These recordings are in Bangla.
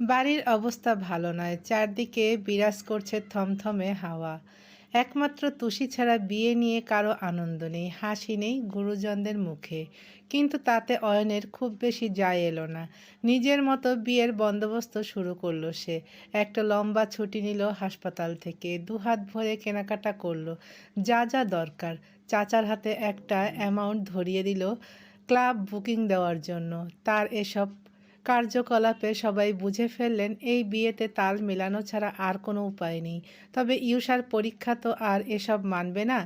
বাড়ির অবস্থা ভালো নয়, চারদিকে বিরাজ করছে থমথমে হাওয়া। একমাত্র তুষি ছাড়া বিয়ে নিয়ে কারো আনন্দ নেই, হাসি নেই গুরুজনদের মুখে। কিন্তু তাতে অয়নের খুব বেশি যায় এলো না। নিজের মতো বিয়ের বন্দোবস্ত শুরু করলো সে। একটা লম্বা ছুটি নিল হাসপাতাল থেকে, দুহাত ভরে কেনাকাটা করলো যা যা দরকার। চাচার হাতে একটা অ্যামাউন্ট ধরিয়ে দিল ক্লাব বুকিং দেওয়ার জন্য। তার এসব কার্যকলাপে সবাই বুঝে ফেললেন এই বিয়েতে তাল মেলানো ছাড়া আর কোনো উপায় নেই। তবে ইউষার পরীক্ষা তো আর এসব মানবে না।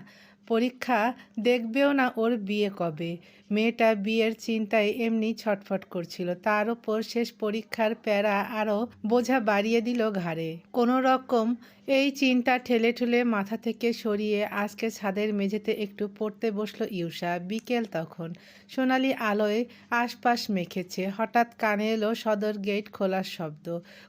পরীক্ষা দেখবেও না ওর বিয়ে কবে। মেয়েটা বিয়ের চিন্তায় এমনি ছটফট করছিল, তার ওপর শেষ পরীক্ষার প্যারা আরও বোঝা বাড়িয়ে দিল ঘাড়ে। কোনো রকম এই চিন্তা ঠেলে ঠুলে মাথা থেকে সরিয়ে আজকে ছাদের মেঝেতে একটু পড়তে বসলো ইউষা। বিকেল তখন, সোনালি আলোয় আশপাশ মেখেছে। হঠাৎ কানে এলো সদর গেট খোলার শব্দ।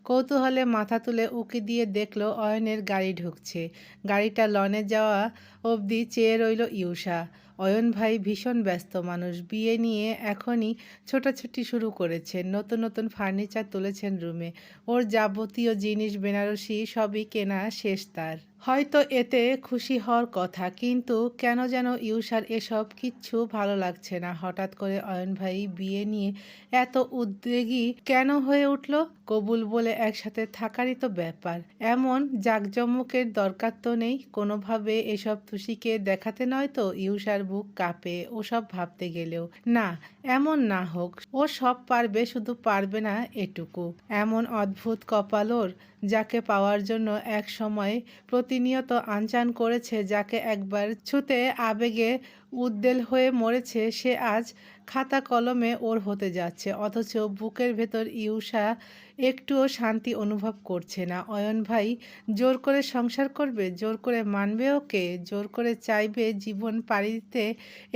কৌতূহলে মাথা তুলে উঁকি দিয়ে দেখলো অয়নের গাড়ি ঢুকছে। গাড়িটা লনে যাওয়া অবধি চেয়ে রইল ইউষা। অয়ন ভাই ভীষণ ব্যস্ত মানুষ, বিয়ে নিয়ে এখনই ছোটাছুটি শুরু করেছেন, নতুন নতুন ফার্নিচার তুলেছেন রুমে। ওর যাবতীয় জিনিস বেনারসি সবই কেনা শেষ তার। হয়তো এতে খুশি হওয়ার কথা, কিন্তু কেন যেন ইউষার এসব কিচ্ছু ভালো লাগছে না। হঠাৎ করে অয়ন ভাই বিয়ে নিয়ে এত উদ্বেগী কেন হয়ে উঠল? কবুল বলে একসাথে থাকারই তো ব্যাপার, এমন জাঁকজমকের দরকার তো নেই। কোনোভাবে এসব তুষিকে দেখাতে নয় তো? ইউষার বুক কাঁপে ওসব ভাবতে গেলেও। না, এমন না হোক, ও সব পারবে, শুধু পারবে না এটুকু। এমন অদ্ভুত কপাল ওর, যাকে পাওয়ার জন্য এক সময় প্রতিনিয়ত আনচান করেছে, যাকে একবার ছুতে আবেগে উদ্বেল হয়ে মরেছে, সে আজ খাতা কলমে ওর হতে যাচ্ছে। অথচ বুকের ভেতর ইউষা একটুও শান্তি অনুভব করছে না। অয়ন ভাই জোর করে সংসার করবে, জোর করে মানবে ওকে, জোর করে চাইবে জীবন পাড়ি দিতে।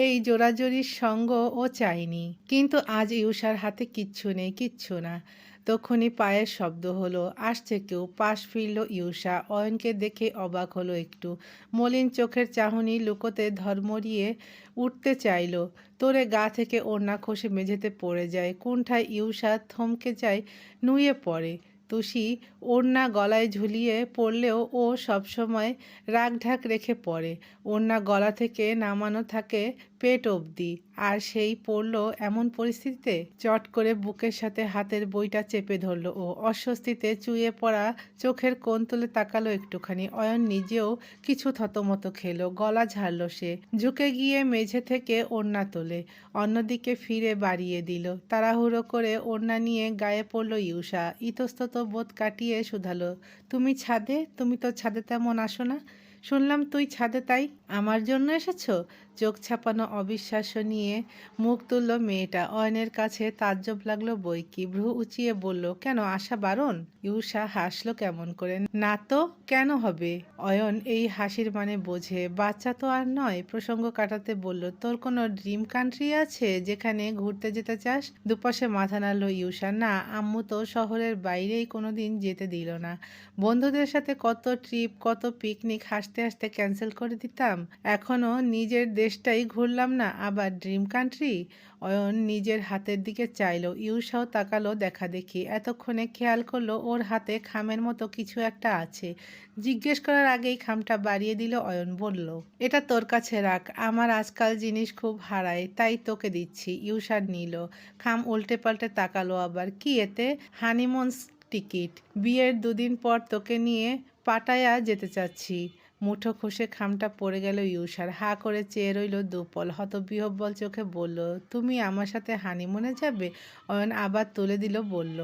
এই জোরাজোরির সঙ্গ ও চায়নি। কিন্তু আজ ইউষার হাতে কিচ্ছু নেই, কিচ্ছু না। তখনই পায়ের শব্দ হলো, আসছে কেউ। পাশ ফিরল ইউষা। অয়নকে দেখে অবাক হলো একটু। মলিন চোখের চাহনি লুকোতে ধর্মরিয়ে উঠতে চাইল। তোরে গা থেকে ওড়না খসে মেঝেতে পড়ে যায়। কোণঠায় ইউষা থমকে যায়, নুয়ে পড়ে। তুষি ওড়না গলায় ঝুলিয়ে পড়লেও ও সবসময় রাগঢাক রেখে পড়ে। ওড়না গলা থেকে নামানো থাকে পেট অবধি, আর সেই পড়ল এমন পরিস্থিতিতে। চট করে বুকের সাথে হাতের বইটা চেপে ধরল ও। অস্বস্তিতে চুইয়ে পড়া চোখের কোণ তুলে তাকালো একটুখানি। অয়ন নিজেও কিছু থতমত খেলো, গলা ঝাড়ল সে। ঝুঁকে গিয়ে মেঝে থেকে ওড়না তোলে, অন্যদিকে ফিরে বাড়িয়ে দিল। তাড়াহুড়ো করে ওড়না নিয়ে গায়ে পড়ল ইউষা। ইতস্তত বোধ কাটিয়ে শুধালো, তুমি ছাদে? তুমি তো ছাদে তেমন আসো না। শুনলাম তুই ছাদে, তাই আমার জন্য এসেছো? চোখ ছাপানো অবিশ্বাস্য নিয়ে মুখ তুলল মেয়েটা। অয়নের কাছে তাজ্জব লাগলো বইকি। ভ্রু উঁচিয়ে বলল, কেন, আসা বারণ? ইউষা হাসলো কেমন করে। না তো, কেন হবে? অয়ন এই হাসির মানে বোঝে, বাচ্চা তো আর নয়। প্রসঙ্গ কাটাতে বলল, তোর কোনো ড্রিম কান্ট্রি আছে যেখানে ঘুরতে যেতে চাস? দুপাশে মাথা নাড়ল ইউষা। না, আম্মু তো শহরের বাইরেই কোনোদিন যেতে দিল না। বন্ধুদের সাথে কত ট্রিপ, কত পিকনিক হাসতে হাসতে ক্যান্সেল করে দিতাম। এখনো নিজের দেশটাই ঘুরলাম না, আবার ড্রিম কান্ট্রি? অয়ন নিজের হাতের দিকে চাইলো। ইউষাও তাকালো দেখা দেখি। এতক্ষণে খেয়াল করলো ওর হাতে খামের মতো কিছু একটা আছে। জিজ্ঞেস করার আগেই খামটা বাড়িয়ে দিল অয়ন। বলল, এটা তোর কাছে রাখ, আমার আজকাল জিনিস খুব হারায়, তাই তোকে দিচ্ছি। ইউষা নিল খাম, উল্টে পাল্টে তাকালো আবার। কি এতে? হানিমুন টিকিট, বিয়ের দুদিন পর তোকে নিয়ে পাটায়া যেতে চাচ্ছি। মুঠো খসে খামটা পড়ে গেল ইউষার। হা করে চেয়ে রইল দুপল। হতবিহ্বল চোখে বলল, তুমি আমার সাথে হানিমুনে যাবে? অয়ন আবার তুলে দিল, বলল,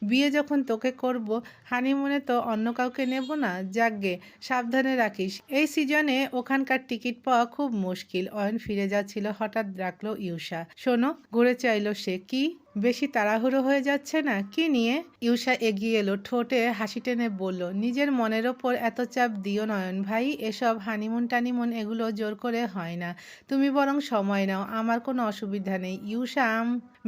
বিয়ে যখন তোকে করব, হানিমুনে তো অন্য কাউকে নেব না। যাকগে, সাবধানে রাখিস। এই সিজনে ওখানকার টিকিট পাওয়া খুব মুশকিল। অয়ন ফিরে যাচ্ছিল, হঠাৎ ডাকলো ইউষা। শোনো। ঘুরে চাইল সে। কি? বেশি তাড়াহুড়ো হয়ে যাচ্ছে না? কি নিয়ে? ইউষা এগিয়ে এলো, ঠোঁটে হাসি টেনে বলল, নিজের মনের ওপর এত চাপ দিও নয়ন ভাই, এসব হানিমুন টানিমুন এগুলো জোর করে হয় না। তুমি বরং সময় নাও, আমার কোনো অসুবিধা নেই। ইউষা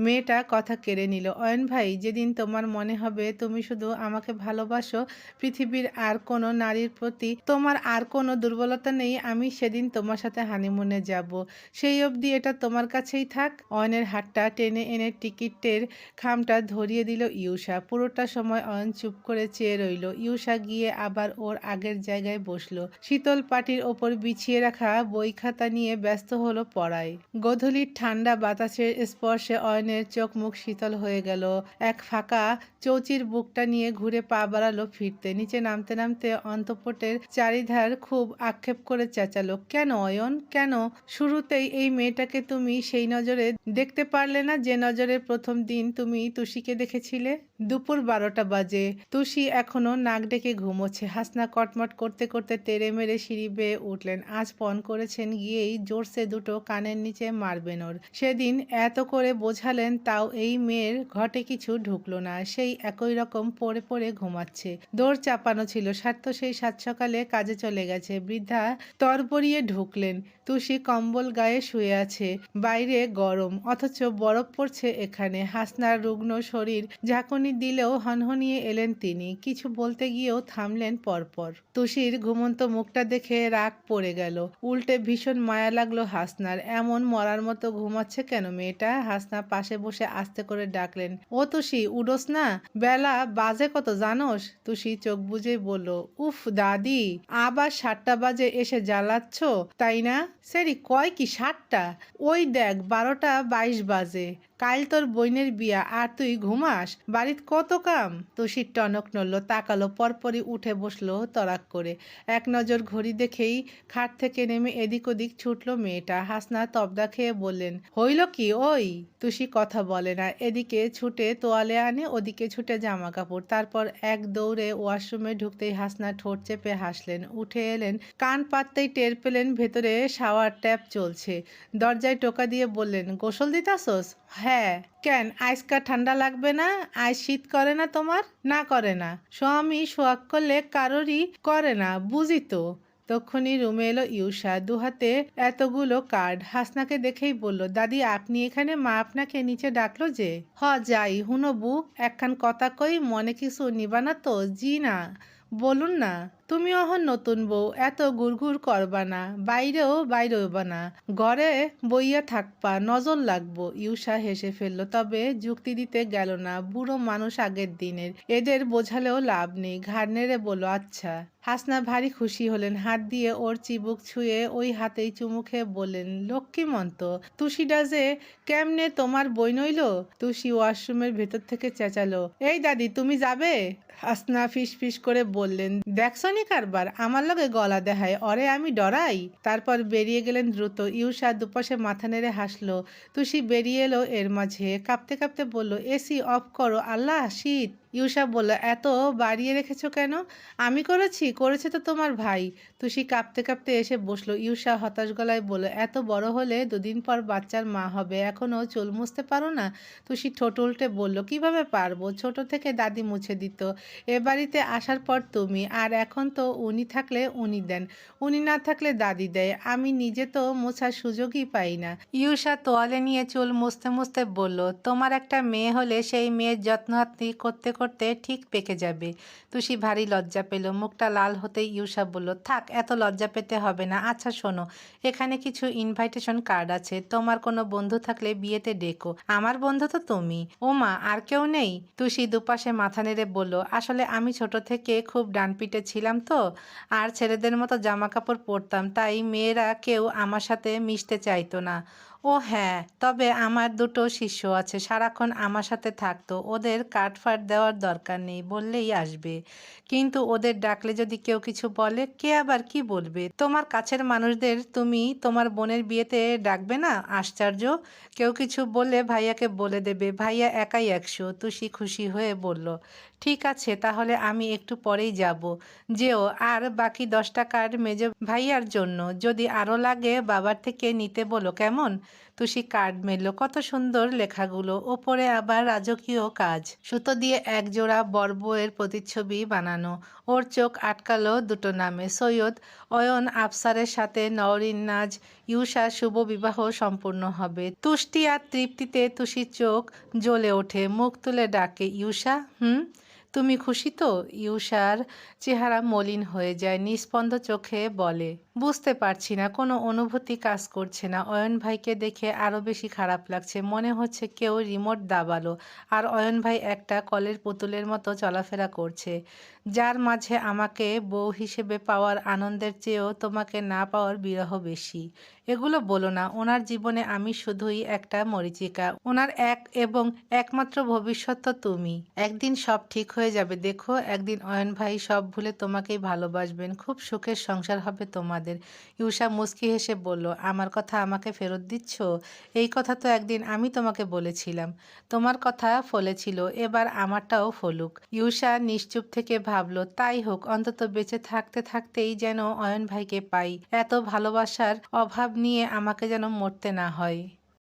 মেয়েটা কথা কেড়ে নিল। অয়ন ভাই, যেদিন তোমার মনে হবে তুমি শুধু আমাকে ভালোবাসো, পৃথিবীর আর কোনো নারীর প্রতি তোমার আর কোনো দুর্বলতা নেই, আমি সেদিন তোমার সাথে হানিমুনে যাব। সেই অবধি এটা তোমার কাছেই থাক। অয়নের হাতটা টেনে এনে টিকিট গিফটের খামটা ধরিয়ে দিল ইউষা। পুরোটা সময় অয়ন চুপ করে চেয়ে রইল। ইউষা গিয়ে আবার ওর আগের জায়গায় বসলো। শীতল পাটির ওপর বিছিয়ে রাখা বই খাতা নিয়ে ব্যস্ত হলো পড়ায়। গোধূলির ঠান্ডা বাতাসের স্পর্শে অয়নের চোখ মুখ শীতল হয়ে গেল। এক ফাঁকা চৌচির বুকটা নিয়ে ঘুরে পা বাড়ালো ফিরতে। নিচে নামতে নামতে অন্তঃপুরের চারিধার খুব আক্ষেপ করে চেঁচালো, কেন অয়ন, কেন শুরুতেই এই মেয়েটাকে তুমি সেই নজরে দেখতে পারলে না যে নজরে প্রথম দিন তুমি তুষিকে দেখেছিলে? দুপুর 12টা বাজে। তুষি এখনো নাক ডেকে ঘুমোচ্ছে। হাসনা কটমট করতে করতে তেড়ে মেরে সিঁড়ি বেয়ে উঠলেন। আজ পণ করেছেন গিয়েই জোরসে দুটো কানের নিচে মারবেন ওর। সেদিন এত করে বোঝালেন তাও এই মেয়ের ঘটে কিছু ঢুকলো না। সেই একই রকম পড়ে পড়ে ঘুমাচ্ছে। দৌড় চাপানো ছিল। স্বার্থ সেই সাত সকালে কাজে চলে গেছে। বৃদ্ধা তরবরিয়ে ঢুকলেন। তুষি কম্বল গায়ে শুয়ে আছে। বাইরে গরম, অথচ বরফ পড়ছে এখানে। হাসনার রুগ্ন শরীর ঝাঁকুনি দিলেও হনহনিয়ে এলেন তিনি। কিছু বলতে গিয়েও থামলেন পরপর। তুষির ঘুমন্ত মুখটা দেখে রাগ পড়ে গেল। উল্টে ভীষণ মায়া লাগলো হাসনার। এমন মরার মতো ঘুমাচ্ছে কেন মেয়েটা? হাসনা পাশে বসে আস্তে করে ডাকলেন, ও তুষি, উডোস না? বেলা বাজে কত জানোস? তুষি চোখ বুজে বলল, উফ দাদি, আবার 7টা বাজে এসে জ্বালাচ্ছ তাই না? সেরি কয় কি 7টা? ওই দেখ 12টা 22 বাজে। কাল তোর বইনের বিয়া আর তুই ঘুমাস? বাড়িত কত কাম। তুষির টনক নড়ল, তাকালো, পরপরই উঠে বসলো তরাক করে। এক নজর ঘড়ি দেখেই খাট থেকে নেমে এদিক ওদিক ছুটলো মেয়েটা। হাসনা তবদা খেয়ে বললেন, হইল কি ওই? তুষি কথা বলে না। এদিকে ছুটে তোয়ালে আনে, ওদিকে ছুটে জামা কাপড়। তারপর এক দৌড়ে ওয়াশরুমে ঢুকতেই হাসনা ঠোঁট চেপে হাসলেন। উঠে এলেন, কান পাততেই টের পেলেন ভেতরে শাওয়ার ট্যাপ চলছে। দরজায় টোকা দিয়ে বললেন, গোসল দিতাসোস? হ্যাঁ। কেন, আইসকা ঠান্ডা লাগবে না? আজ শীত করে না তোমার? না করে না। স্বামী সোয়াগ করলে কারোরই করে না, বুঝি তো। তক্ষুনি রুমে এলো ইউষা, দুহাতে এতগুলো কার্ড। হাসনাকে দেখেই বলল, দাদি আপনি এখানে? মা আপনাকে নিচে ডাকলো যে। যাই হুনবু, একখান কথা কই, মনে কিছু নিবা না তো? জি না, বলুন না। তুমি অহন নতুন বউ, এত গুড়গুড় করবা না। বাইরেও বাইরেবা না, ঘরে বইয়া থাকবা, নজর লাগবো। ইউষা হেসে ফেলল, তবে যুক্তি দিতে গেল না। বুড়ো মানুষ আগের দিনের, এদের বোঝালেও লাভ নেই। ঘাড় নেড়ে বলল, আচ্ছা। হাসনা ভারী খুশি হলেন। হাত দিয়ে ওর চিবুক ছুঁয়ে ওই হাতেই চুমু খেয়ে বললেন, লক্ষ্মীমন্ত, তুষিটা যে কেমনে তোমার বই নইল? তুষি ওয়াশরুমের ভেতর থেকে চেঁচালো, এই দাদি তুমি যাবে? হাসনা ফিস ফিস করে বললেন, দেখছো নি কারবার, আমার লগে গলা দেখায়, অরে আমি ডরাই। তারপর বেরিয়ে গেলেন দ্রুত। ইউষা দুপাশে মাথা নেড়ে হাসলো। তুষি বেরিয়ে এলো এর মাঝে। কাঁপতে কাঁপতে বলল, এসি অফ করো, আল্লাহ শীত। ইউষা বলল, এত বাড়িয়ে রেখেছো কেন? আমি করেছি? করেছে তো তোমার ভাই। তুষি কাঁপতে কাঁপতে এসে বসলো। ইউষা হতাশ গলায় বলল, এত বড় হলে 2 দিন পর বাচ্চার মা হবে, এখনো চুল মুছতে পারো না? তুষি ঠোঁট উল্টে বলল, কিভাবে পারবো? ছোট থেকে দাদি মুছে দিত, এ বাড়িতে আসার পর তুমি, আর এখন তো উনি থাকলে উনি দেন, উনি না থাকলে দাদি দেয়, আমি নিজে তো মোছার সুযোগই পাই না। ইউষা তোয়ালে নিয়ে চুল মুছতে মুছতে বলল, তোমার একটা মেয়ে হলে সেই মেয়ের যত্নআত্তি করতে করতে ঠিক পেকে যাবে। তুষি ভারী লজ্জা পেল। মুখটা লাল হতেই ইউষা বলল, থাক, এত লজ্জা পেতে হবে না। আচ্ছা শোনো, এখানে কিছু ইনভাইটেশন কার্ড আছে, তোমার কোনো বন্ধু থাকলে বিয়েতে ডেকো। আমার বন্ধু তো তুমি। ও মা, আর কেউ নেই? তুষি দুপাশে মাথা নেড়ে বলল, আসলে আমি ছোট থেকে খুব ডানপিটে ছিলাম তো, আর ছেলেদের মতো জামা কাপড় পরতাম, তাই মেয়েরা কেউ আমার সাথে মিশতে চাইতো না। ও হ্যাঁ, তবে আমার 2টো শিষ্য আছে, সারাক্ষণ আমার সাথে থাকতো, ওদের কাটফাট দেওয়ার দরকার নেই, বললেই আসবে। কিন্তু ওদের ডাকলে যদি কেউ কিছু বলে, কে আবার কি বলবে? তোমার কাছের মানুষদের তুমি তোমার বোনের বিয়েতে ডাকবে না? আশ্চর্য, কেউ কিছু বললে ভাইয়াকে বলে দেবে, ভাইয়া একাই 100। তুষি খুশি হয়ে বলল, ঠিক আছে, তাহলে আমি একটু পরেই যাব। যেও, আর বাকি 10টা কার্ড মেজ ভাইয়ার জন্য, যদি আরও লাগে বাবার থেকে নিতে বলো, কেমন? তুষি কার্ড মেলল। কত সুন্দর লেখাগুলো, ওপরে আবার রাজকীয় কাজ, সুতো দিয়ে একজোড়া বড়বউয়ের প্রতিচ্ছবি বানানো। ওর চোখ আটকালো 2টো নামে, সৈয়দ অয়ন আফসারের সাথে নওরিন নাজ ইউষার শুভ বিবাহ সম্পূর্ণ হবে। তুষ্টি আর তৃপ্তিতে তুষির চোখ জ্বলে ওঠে, মুখ তুলে ডাকে, ইউষা। তুমি খুশি তো? ইউষার চেহারা মলিন হয়ে যায়, নিস্পন্দ চোখে বলে, বুঝতে পারছি না, কোনো অনুভূতি কাজ করছে না। অয়ন ভাইকে দেখে আরো বেশি খারাপ লাগছে, মনে হচ্ছে কেউ রিমোট দাবালো আর অয়ন ভাই একটা কলের পুতুলের মতো চলাফেরা করছে, যার মাঝে আমাকে বউ হিসেবে পাওয়ার আনন্দের চেয়েও তোমাকে না পাওয়ার বিরহ বেশি। এগুলো বলো না, ওনার জীবনে আমি শুধুই একটা মরীচিকা, ওনার এক এবং একমাত্র ভবিষ্যৎ তো তুমি। একদিন সব ঠিক হয়ে যাবে, দেখো, একদিন অয়ন ভাই সব ভুলে তোমাকেই ভালোবাসবেন, খুব সুখের সংসার হবে তোমাদের। ইউষা মুচকি হেসে বলল, আমার কথা আমাকে ফেরত দিচ্ছ? এই কথা তো একদিন আমি তোমাকে বলেছিলাম। তোমার কথা ফলেছিল, এবার আমারটাও ফলুক। ইউষা নিশ্চুপ থেকে ভাবল, তাই হোক, অন্তত বেঁচে থাকতে থাকতেই যেন অয়ন ভাইকে পাই, এত ভালোবাসার অভাব নিয়ে আমাকে যেন মরতে না হয়।